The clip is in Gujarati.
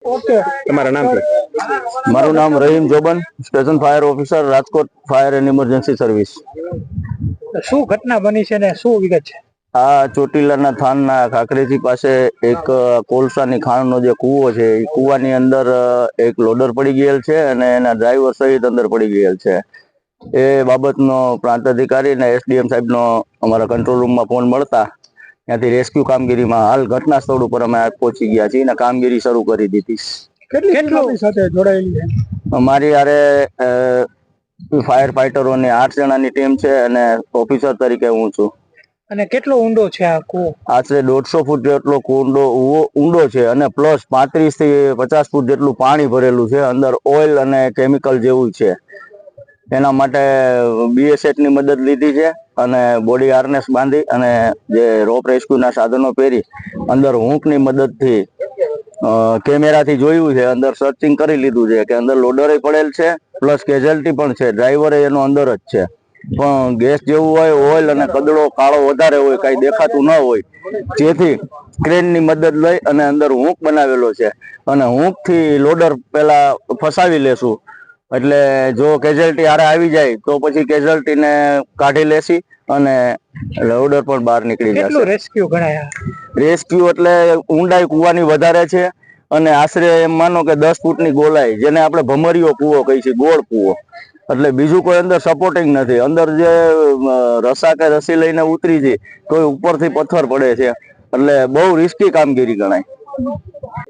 ઓકે, તમારું નામ છે? મારું નામ Rahim Joban, station fire officer, Rajkot fire and emergency service. શું ઘટના બની છે ને શું વિગત છે? આ ચોટીલાના થાનના ખાખરેજી પાસે એક કોલસાની ખાણનો જે કૂવો છે એ કૂવાની અંદર એક લોડર પડી ગયેલ છે અને એના ડ્રાઈવર સહિત અંદર પડી ગયેલ છે। એ બાબતનો પ્રાંત અધિકારી અને એસડીએમ સાહેબનો અમારા કંટ્રોલ રૂમમાં ફોન મળતા ત્યાંથી રેસ્ક્યુ કામગીરીમાં હાલ ઘટના સ્થળ ઉપર અમે પહોંચી ગયા છીએ અને કામગીરી શરૂ કરી દીધી। કેટલી સાથે જોડાયેલી છે? અમારી યારે ફાયર ફાઈટરોની 8 જણાની ટીમ છે અને ઓફિસર તરીકે હું છું। અને કેટલો ઊંડો છે આ કૂવો? આશરે 150 ફૂટ જેટલો ઊંડો છે અને પ્લસ 35 થી 50 ફૂટ જેટલું પાણી ભરેલું છે। અંદર ઓઇલ અને કેમિકલ જેવું છે। એના માટે BSH ની મદદ લીધી છે અને બોડી હાર્નેસ બાંધી અને જે રોપ રેસ્ક્યુના સાધનો પહેરી અંદર હૂંકની મદદથી કેમેરાથી જોયું છે, અંદર સર્ચિંગ કરી લીધું છે કે અંદર લોડરે પડેલ છે પ્લસ કેઝ્યુઅલ્ટી પણ છે, ડ્રાઈવરે એનો અંદર જ છે। પણ ગેસ જેવું હોય, ઓઇલ અને કદડો કાળો વધારે હોય, કઈ દેખાતું ન હોય, જેથી ક્રેનની મદદ લઈ અને અંદર હૂંક બનાવેલો છે અને હૂંકથી લોડર પેલા ફસાવી લેશું એટલે જો કેઝ્યુઅલ્ટી હારે આવી જાય તો પછી કેઝ્યુઅલ્ટીને કાઢી લેશી અને લોડર પણ બહાર નીકળી જશે। કેટલું રેસ્ક્યુ ગણાયા? રેસ્ક્યુ એટલે ઊંડાઈ કૂવાની વધારે છે અને આશરે એમ માનો કે 10 ફૂટની ગોલાઈ, જેને આપણે ભમરીયો કૂવો કહીએ છીએ, ગોળ કૂવો, એટલે બીજું કોઈ અંદર સપોર્ટિંગ નથી। અંદર જે રસા કે રસી લઈને ઉતરી છે તો ઉપરથી પથ્થર પડે છે એટલે બહુ રિસ્કી કામગીરી ગણાય।